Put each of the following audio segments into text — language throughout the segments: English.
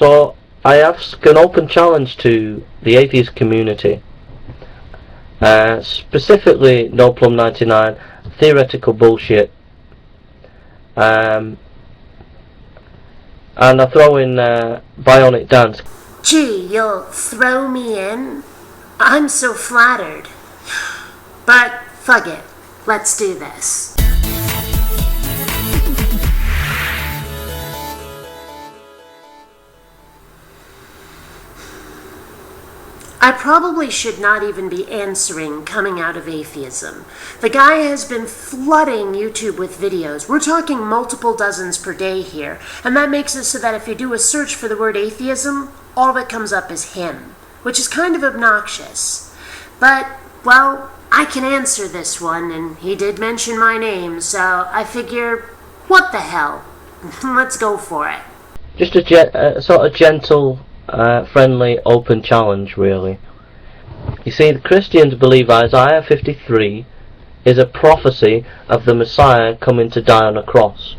So I ask an open challenge to the atheist community, specifically No Plum 99, theoretical bullshit, and I throw in BionicDance. Gee, you'll throw me in? I'm so flattered. But fuck it, let's do this. I probably should not even be answering coming out of atheism. The guy has been flooding YouTube with videos. We're talking multiple dozens per day here, and that makes it so that if you do a search for the word atheism, all that comes up is him, which is kind of obnoxious. But, well, I can answer this one, and he did mention my name, so I figure, what the hell? Let's go for it. Just a sort of gentle, friendly, open challenge, really. You see, the Christians believe Isaiah 53 is a prophecy of the Messiah coming to die on a cross.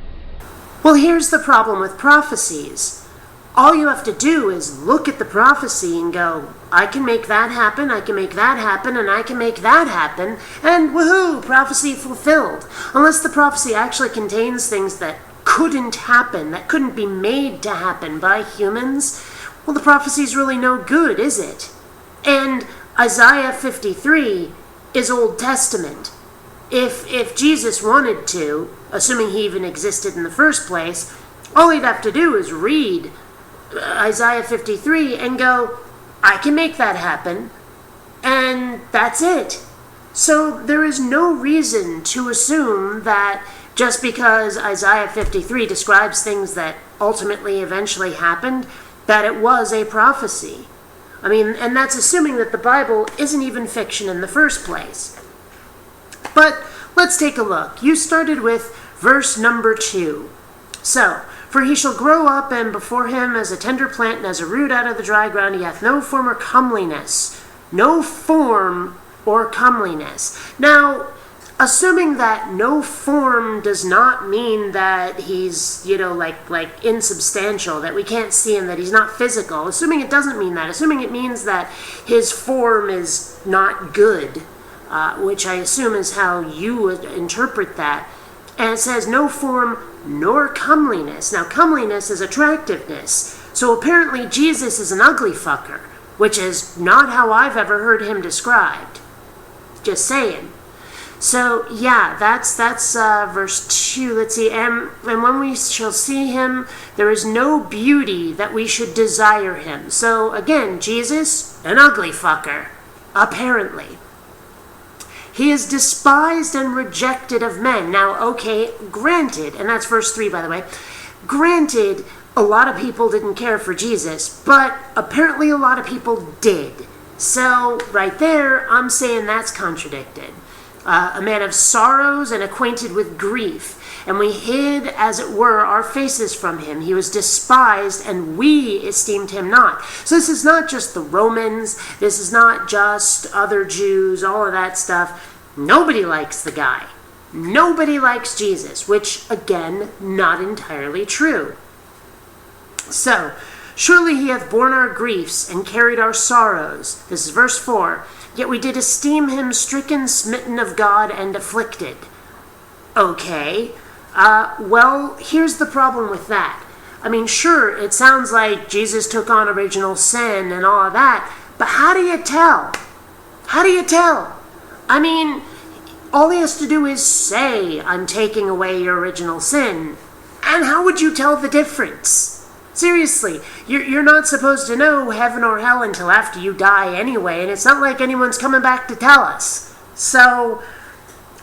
Well, here's the problem with prophecies. All you have to do is look at the prophecy and go, I can make that happen, I can make that happen, and I can make that happen, and woohoo, prophecy fulfilled. Unless the prophecy actually contains things that couldn't happen, that couldn't be made to happen by humans, well, the prophecy's really no good, is it? And Isaiah 53 is Old Testament. If Jesus wanted to, assuming he even existed in the first place, all he'd have to do is read Isaiah 53 and go, I can make that happen, and that's it. So there is no reason to assume that just because Isaiah 53 describes things that ultimately eventually happened, that it was a prophecy. I mean, and that's assuming that the Bible isn't even fiction in the first place. But let's take a look. You started with verse number 2. So, for he shall grow up, and before him as a tender plant, and as a root out of the dry ground, he hath no form or comeliness. No form or comeliness. Now, assuming that no form does not mean that he's, like insubstantial, that we can't see him, that he's not physical, assuming it doesn't mean that, assuming it means that his form is not good, which I assume is how you would interpret that, and it says no form nor comeliness. Now, comeliness is attractiveness, so apparently Jesus is an ugly fucker, which is not how I've ever heard him described. Just saying. So, yeah, that's verse 2. Let's see. And when we shall see him, there is no beauty that we should desire him. So, again, Jesus, an ugly fucker, apparently. He is despised and rejected of men. Now, okay, granted, and that's verse 3, by the way, granted, a lot of people didn't care for Jesus, but apparently a lot of people did. So, right there, I'm saying that's contradicted. A man of sorrows and acquainted with grief, and we hid, as it were, our faces from him. He was despised, and we esteemed him not. So this is not just the Romans, this is not just other Jews, all of that stuff. Nobody likes the guy. Nobody likes Jesus, which, again, not entirely true. So, surely he hath borne our griefs and carried our sorrows. This is verse 4. Yet we did esteem him stricken, smitten of God, and afflicted. Okay. Well, here's the problem with that. I mean, sure, it sounds like Jesus took on original sin and all of that, but how do you tell? How do you tell? I mean, all he has to do is say, I'm taking away your original sin. And how would you tell the difference? Seriously, you're not supposed to know heaven or hell until after you die anyway, and it's not like anyone's coming back to tell us. So,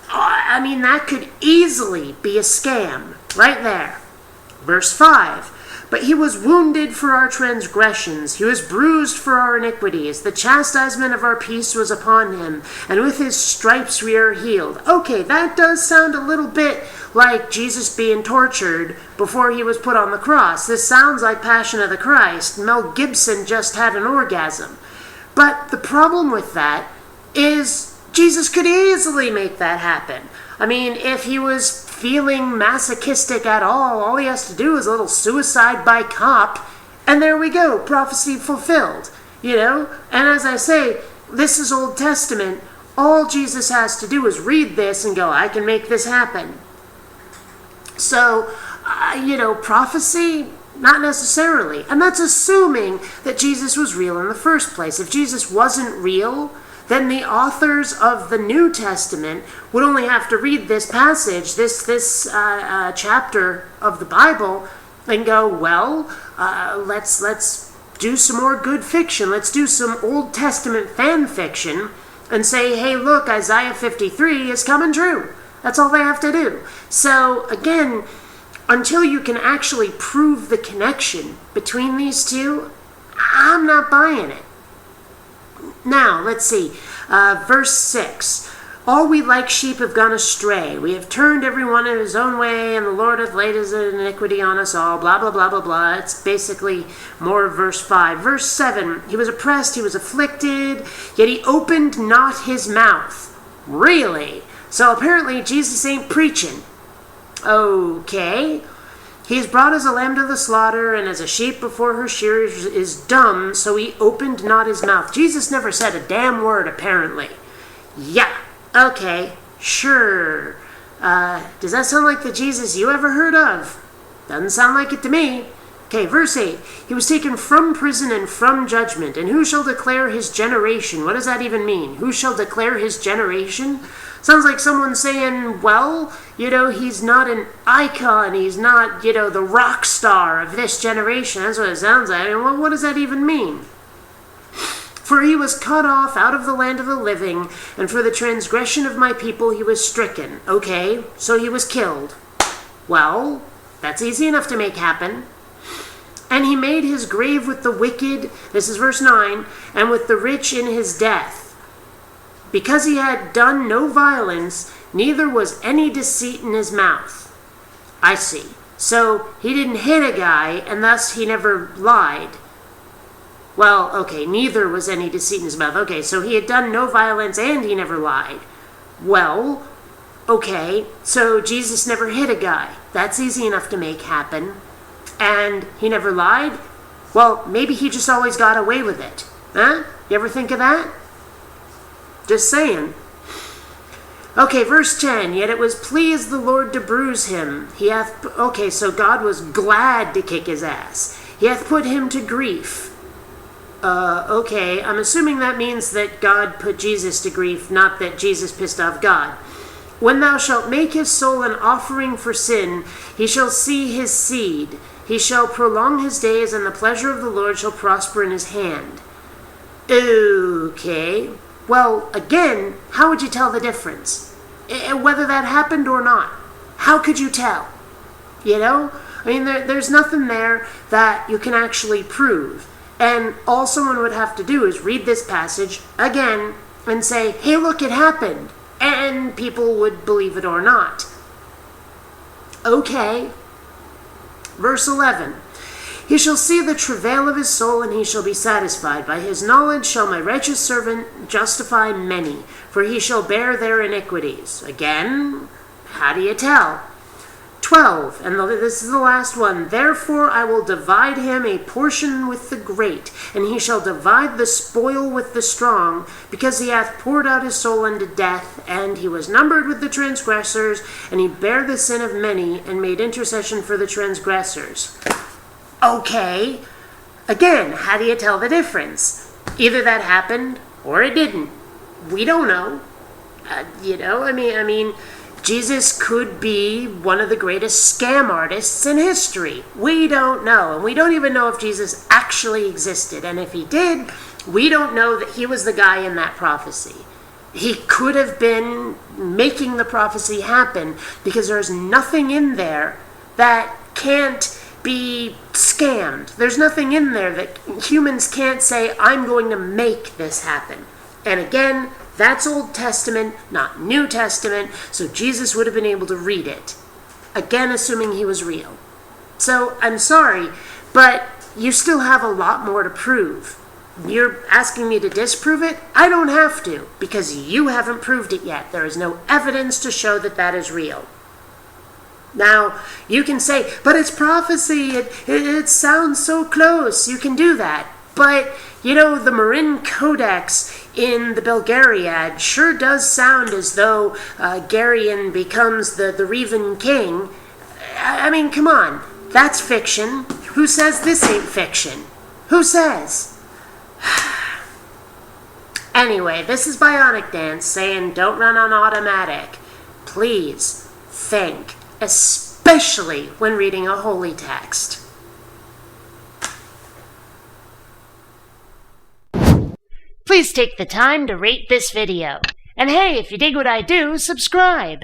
I mean, that could easily be a scam, right there. Verse 5, but he was wounded for our transgressions, he was bruised for our iniquities, the chastisement of our peace was upon him, and with his stripes we are healed. Okay, that does sound a little bit like Jesus being tortured before he was put on the cross. This sounds like Passion of the Christ. Mel Gibson just had an orgasm. But the problem with that is Jesus could easily make that happen. I mean, if he was feeling masochistic at all he has to do is a little suicide by cop, And there we go, prophecy fulfilled, And as I say, this is Old Testament. All Jesus has to do is read this and go, I can make this happen. So, prophecy, not necessarily. And that's assuming that Jesus was real in the first place. If Jesus wasn't real, then the authors of the New Testament would only have to read this passage, this chapter of the Bible, and go, well, let's do some more good fiction. Let's do some Old Testament fan fiction and say, hey, look, Isaiah 53 is coming true. That's all they have to do. So, again, until you can actually prove the connection between these two, I'm not buying it. Now, let's see. Verse 6. All we like sheep have gone astray. We have turned every one in his own way, and the Lord hath laid his iniquity on us all. Blah, blah, blah, blah, blah. It's basically more of verse 5. Verse 7. He was oppressed, he was afflicted, yet he opened not his mouth. Really? So apparently Jesus ain't preaching. Okay. He is brought as a lamb to the slaughter, and as a sheep before her shearers is dumb, so he opened not his mouth. Jesus never said a damn word, apparently. Yeah, okay, sure. Does that sound like the Jesus you ever heard of? Doesn't sound like it to me. Okay, verse 8. He was taken from prison and from judgment, and who shall declare his generation? What does that even mean? Who shall declare his generation? Sounds like someone saying, well, he's not an icon, he's not, the rock star of this generation. That's what it sounds like. And what does that even mean? For he was cut off out of the land of the living, and for the transgression of my people he was stricken. Okay, so he was killed. Well, that's easy enough to make happen. And he made his grave with the wicked, this is verse 9, and with the rich in his death. Because he had done no violence, neither was any deceit in his mouth. I see. So he didn't hit a guy, and thus he never lied. Well, okay, neither was any deceit in his mouth. Okay, so he had done no violence and he never lied. Well, okay, so Jesus never hit a guy. That's easy enough to make happen. And he never lied? Well, maybe he just always got away with it. Huh? You ever think of that? Just saying. Okay, verse 10. Yet it was pleased the Lord to bruise him. Okay, so God was glad to kick his ass. He hath put him to grief. Okay, I'm assuming that means that God put Jesus to grief, not that Jesus pissed off God. When thou shalt make his soul an offering for sin, he shall see his seed. He shall prolong his days, and the pleasure of the Lord shall prosper in his hand. Okay. Well, again, how would you tell the difference? Whether that happened or not. How could you tell? There's nothing there that you can actually prove. And all someone would have to do is read this passage again and say, hey, look, it happened. And people would believe it or not. Okay. Verse 11. He shall see the travail of his soul, and he shall be satisfied. By his knowledge shall my righteous servant justify many, for he shall bear their iniquities. Again, how do you tell? 12, and this is the last one. Therefore I will divide him a portion with the great, and he shall divide the spoil with the strong, because he hath poured out his soul unto death, and he was numbered with the transgressors, and he bare the sin of many, and made intercession for the transgressors. Okay. Again, how do you tell the difference? Either that happened or it didn't. We don't know. Jesus could be one of the greatest scam artists in history. We don't know. And we don't even know if Jesus actually existed. And if he did, we don't know that he was the guy in that prophecy. He could have been making the prophecy happen, because there's nothing in there that can't be scammed. There's nothing in there that humans can't say, I'm going to make this happen. And again, that's Old Testament, not New Testament, so Jesus would have been able to read it. Again, assuming he was real. So, I'm sorry, but you still have a lot more to prove. You're asking me to disprove it? I don't have to, because you haven't proved it yet. There is no evidence to show that that is real. Now, you can say, but it's prophecy, it sounds so close. You can do that. But, the Marin Codex in the Belgariad sure does sound as though Garion becomes the Revan king. I mean, come on. That's fiction. Who says this ain't fiction? Who says? Anyway, this is BionicDance saying don't run on automatic. Please think, especially when reading a holy text. Please take the time to rate this video. And hey, if you dig what I do, subscribe.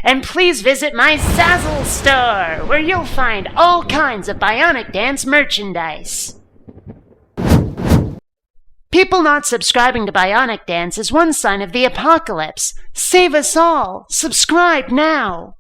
And please visit my Zazzle store, where you'll find all kinds of BionicDance merchandise. People not subscribing to BionicDance is one sign of the apocalypse. Save us all. Subscribe now.